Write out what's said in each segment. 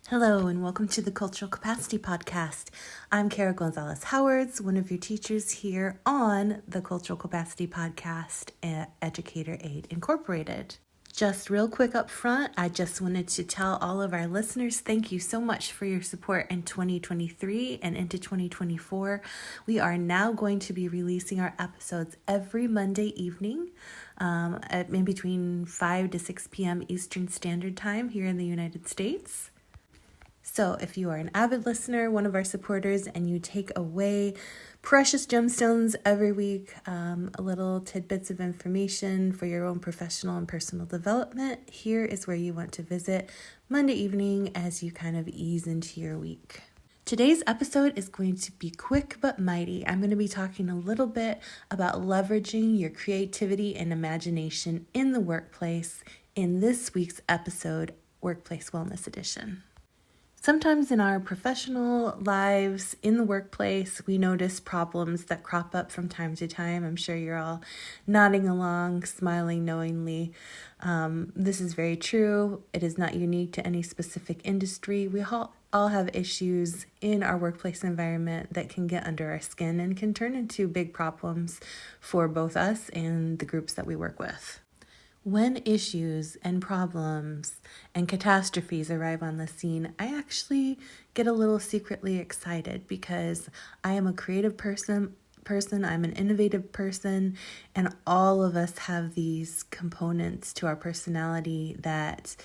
Hello and welcome to the Cultural Capacity Podcast. I'm Gonzalez-Howard, one of your teachers here on the Cultural Capacity Podcast at Educator Aid Incorporated. Just real quick up front, I just wanted to tell all of our listeners thank you so much for your support in 2023 and into 2024. We are now going to be releasing our episodes every Monday evening at in between 5 to 6 p.m. Eastern Standard Time here in the United States. So if you are an avid listener, one of our supporters, and you take away precious gemstones every week, little tidbits of information for your own professional and personal development, here is where you want to visit Monday evening as you kind of ease into your week. Today's episode is going to be quick but mighty. I'm going to be talking a little bit about leveraging your creativity and imagination in the workplace in this week's episode, Workplace Wellness Edition. Sometimes in our professional lives, in the workplace, we notice problems that crop up from time to time. I'm sure you're all nodding along, smiling knowingly. This is very true. It is not unique to any specific industry. We all have issues in our workplace environment that can get under our skin and can turn into big problems for both us and the groups that we work with. When issues and problems and catastrophes arrive on the scene, I actually get a little secretly excited because I am a creative person, I'm an innovative person, and all of us have these components to our personality that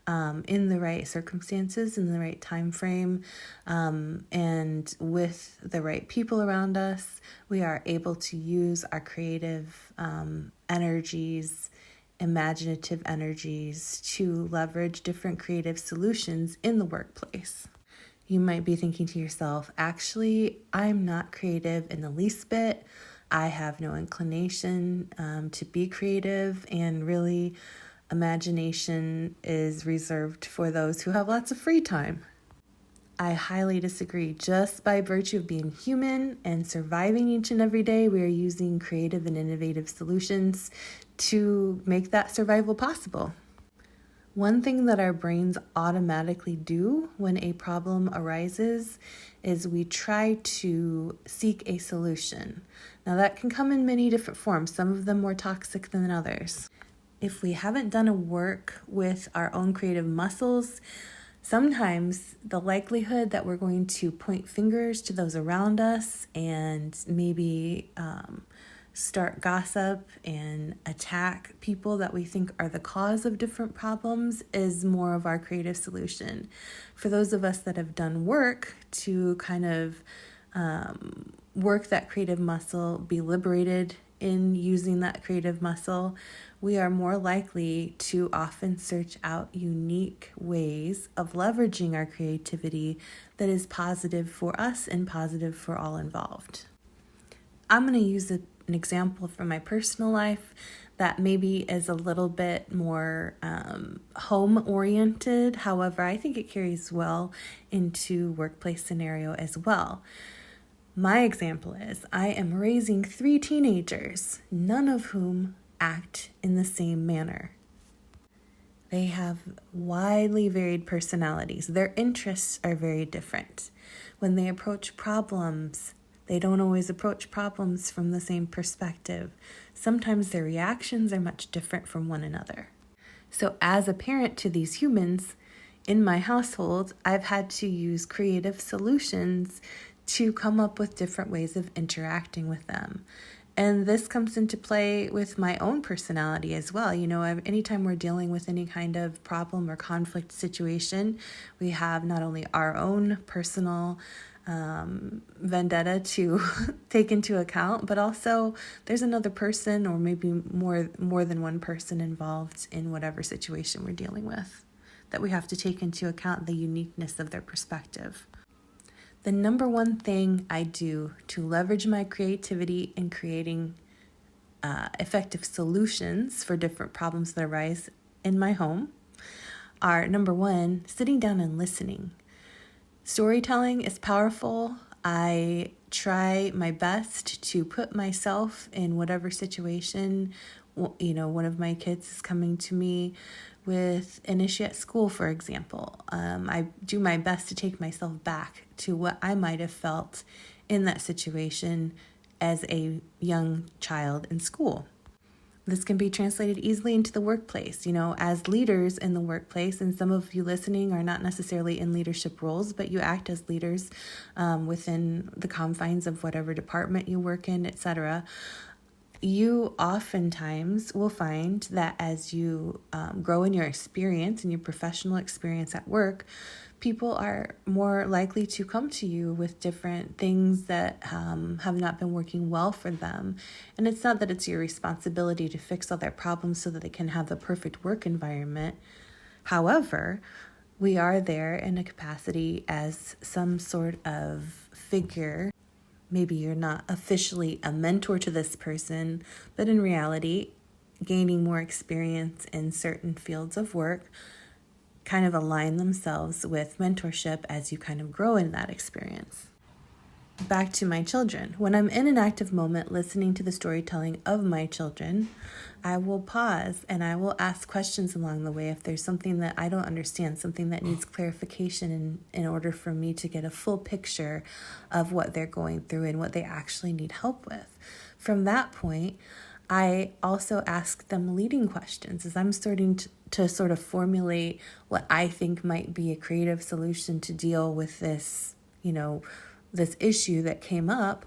in the right circumstances, in the right time frame, and with the right people around us, we are able to use our creative energies, imaginative energies to leverage different creative solutions in the workplace. You might be thinking to yourself, actually, I'm not creative in the least bit. I have no inclination to be creative, and really, imagination is reserved for those who have lots of free time. I highly disagree. Just by virtue of being human and surviving each and every day, we are using creative and innovative solutions to make that survival possible. One thing that our brains automatically do when a problem arises is we try to seek a solution. Now that can come in many different forms, some of them more toxic than others. If we haven't done a work with our own creative muscles, sometimes the likelihood that we're going to point fingers to those around us and maybe start gossip and attack people that we think are the cause of different problems is more of our creative solution. For those of us that have done work to kind of work that creative muscle, be liberated in using that creative muscle, we are more likely to often search out unique ways of leveraging our creativity that is positive for us and positive for all involved. I'm going to use an example from my personal life that maybe is a little bit more home-oriented. However, I think it carries well into workplace scenario as well. My example is I am raising 3 teenagers, none of whom act in the same manner. They have widely varied personalities. Their interests are very different. When they approach problems, they don't always approach problems from the same perspective. Sometimes their reactions are much different from one another. So as a parent to these humans, in my household, I've had to use creative solutions to come up with different ways of interacting with them. And this comes into play with my own personality as well. You know, anytime we're dealing with any kind of problem or conflict situation, we have not only our own personal vendetta to take into account, but also there's another person or maybe more than one person involved in whatever situation we're dealing with that we have to take into account the uniqueness of their perspective. The number one thing I do to leverage my creativity in creating effective solutions for different problems that arise in my home are, number one, sitting down and listening. Storytelling is powerful. I try my best to put myself in whatever situation, one of my kids is coming to me with an issue at school, for example. I do my best to take myself back to what I might have felt in that situation as a young child in school. This can be translated easily into the workplace. As leaders in the workplace, and some of you listening are not necessarily in leadership roles, but you act as leaders within the confines of whatever department you work in, etc. You oftentimes will find that as you grow in your experience and your professional experience at work, people are more likely to come to you with different things that have not been working well for them. And it's not that it's your responsibility to fix all their problems so that they can have the perfect work environment. However, we are there in a capacity as some sort of figure. Maybe you're not officially a mentor to this person, but in reality, gaining more experience in certain fields of work kind of align themselves with mentorship as you kind of grow in that experience. Back to my children. When I'm in an active moment listening to the storytelling of my children, I will pause and I will ask questions along the way if there's something that I don't understand, something that needs clarification in order for me to get a full picture of what they're going through and what they actually need help with. From that point, I also ask them leading questions as I'm starting to sort of formulate what I think might be a creative solution to deal with this, this issue that came up.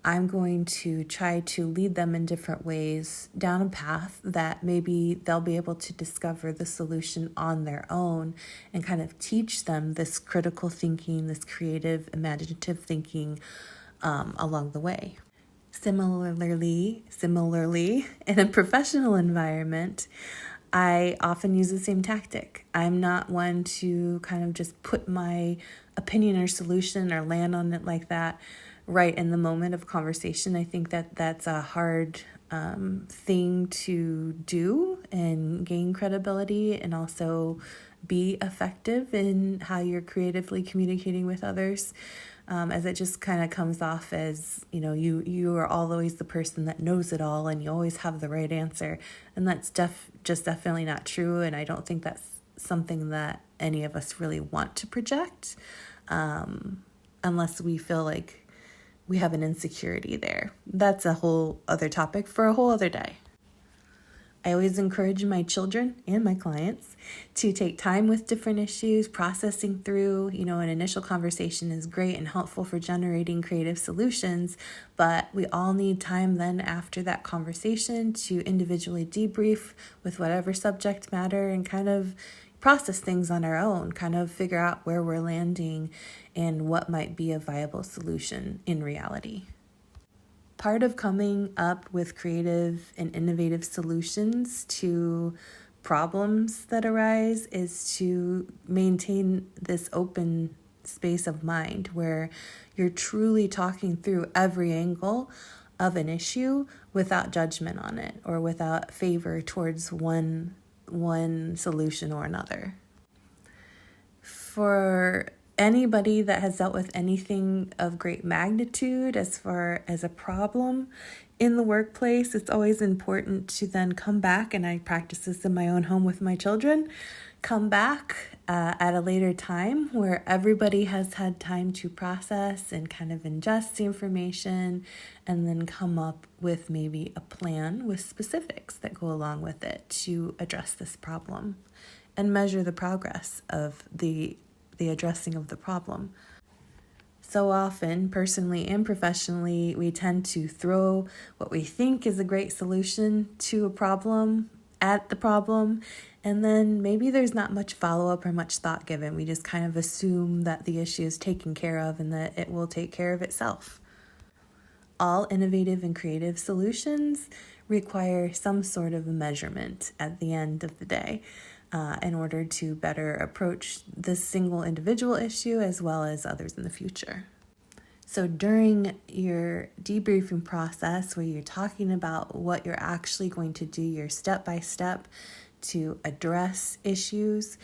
I'm going to try to lead them in different ways down a path that maybe they'll be able to discover the solution on their own and kind of teach them this critical thinking, this creative, imaginative thinking along the way. Similarly, in a professional environment, I often use the same tactic. I'm not one to kind of just put my opinion or solution or land on it like that right in the moment of conversation. I think that that's a hard thing to do and gain credibility and also be effective in how you're creatively communicating with others. As it just kind of comes off as, you are always the person that knows it all and you always have the right answer. And that's just definitely not true. And I don't think that's something that any of us really want to project unless we feel like we have an insecurity there. That's a whole other topic for a whole other day. I always encourage my children and my clients to take time with different issues, processing through. An initial conversation is great and helpful for generating creative solutions, but we all need time then after that conversation to individually debrief with whatever subject matter and kind of process things on our own, kind of figure out where we're landing and what might be a viable solution in reality. Part of coming up with creative and innovative solutions to problems that arise is to maintain this open space of mind where you're truly talking through every angle of an issue without judgment on it or without favor towards one solution or another. For anybody that has dealt with anything of great magnitude as far as a problem in the workplace, it's always important to then come back, and I practice this in my own home with my children, come back at a later time where everybody has had time to process and kind of ingest the information and then come up with maybe a plan with specifics that go along with it to address this problem and measure the progress of the addressing of the problem. So often, personally and professionally, we tend to throw what we think is a great solution to a problem at the problem, and then maybe there's not much follow-up or much thought given. We just kind of assume that the issue is taken care of and that it will take care of itself. All innovative and creative solutions require some sort of a measurement at the end of the day. In order to better approach this single individual issue as well as others in the future. So during your debriefing process where you're talking about what you're actually going to do, your step-by-step to address issues,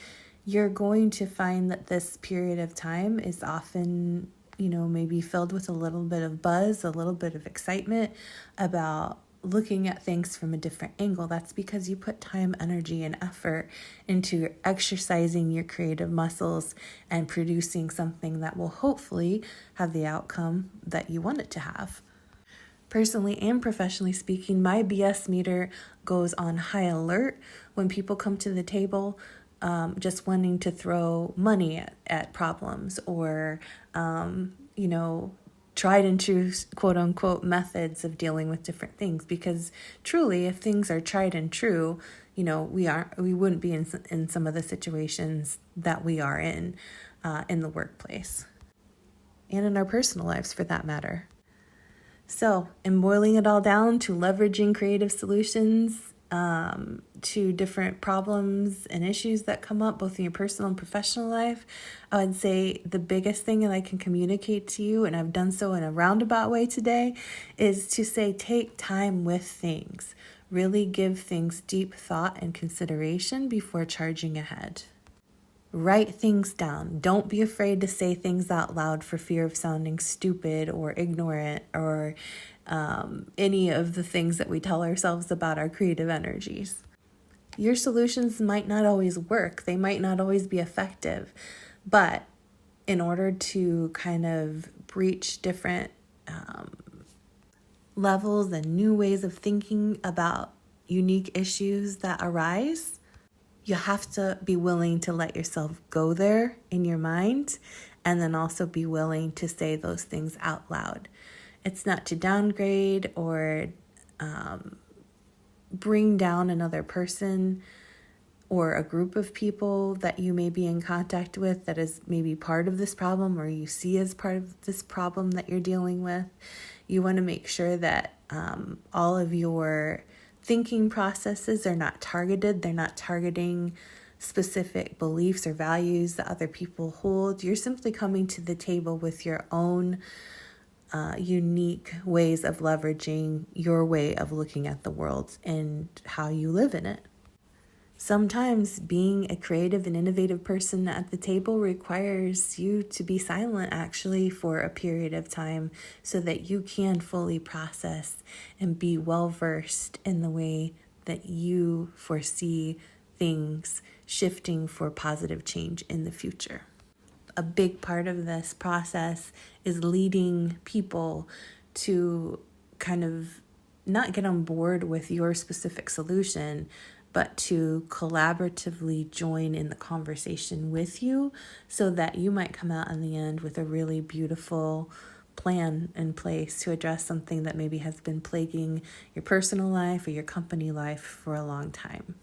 you're going to find that this period of time is often, maybe filled with a little bit of buzz, a little bit of excitement about looking at things from a different angle. That's because you put time, energy, and effort into exercising your creative muscles and producing something that will hopefully have the outcome that you want it to have. Personally and professionally speaking, my BS meter goes on high alert when people come to the table just wanting to throw money at problems or, tried and true, quote unquote, methods of dealing with different things. Because truly, if things are tried and true, we wouldn't be in some of the situations that we are in the workplace and in our personal lives for that matter. So, in boiling it all down to leveraging creative solutions to different problems and issues that come up both in your personal and professional life, I would say the biggest thing that I can communicate to you, and I've done so in a roundabout way today, is to say take time with things. Really give things deep thought and consideration before charging ahead. Write things down. Don't be afraid to say things out loud for fear of sounding stupid or ignorant or any of the things that we tell ourselves about our creative energies. Your solutions might not always work. They might not always be effective. But in order to kind of breach different levels and new ways of thinking about unique issues that arise, you have to be willing to let yourself go there in your mind and then also be willing to say those things out loud. It's not to downgrade or bring down another person or a group of people that you may be in contact with that is maybe part of this problem or you see as part of this problem that you're dealing with. You want to make sure that all of your thinking processes are not targeted. They're not targeting specific beliefs or values that other people hold. You're simply coming to the table with your own unique ways of leveraging your way of looking at the world and how you live in it. Sometimes being a creative and innovative person at the table requires you to be silent actually for a period of time so that you can fully process and be well versed in the way that you foresee things shifting for positive change in the future. A big part of this process is leading people to kind of not get on board with your specific solution, but to collaboratively join in the conversation with you so that you might come out in the end with a really beautiful plan in place to address something that maybe has been plaguing your personal life or your company life for a long time.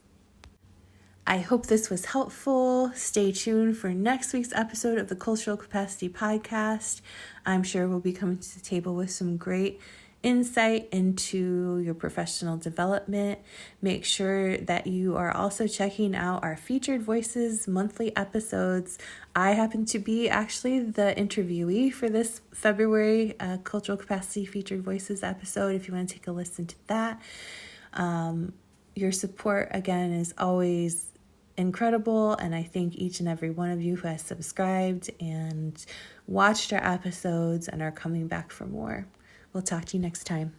I hope this was helpful. Stay tuned for next week's episode of the Cultural Capacity Podcast. I'm sure we'll be coming to the table with some great insight into your professional development. Make sure that you are also checking out our Featured Voices monthly episodes. I happen to be actually the interviewee for this February Cultural Capacity Featured Voices episode, if you want to take a listen to that. Your support, again, is always incredible, and I thank each and every one of you who has subscribed and watched our episodes and are coming back for more. We'll talk to you next time.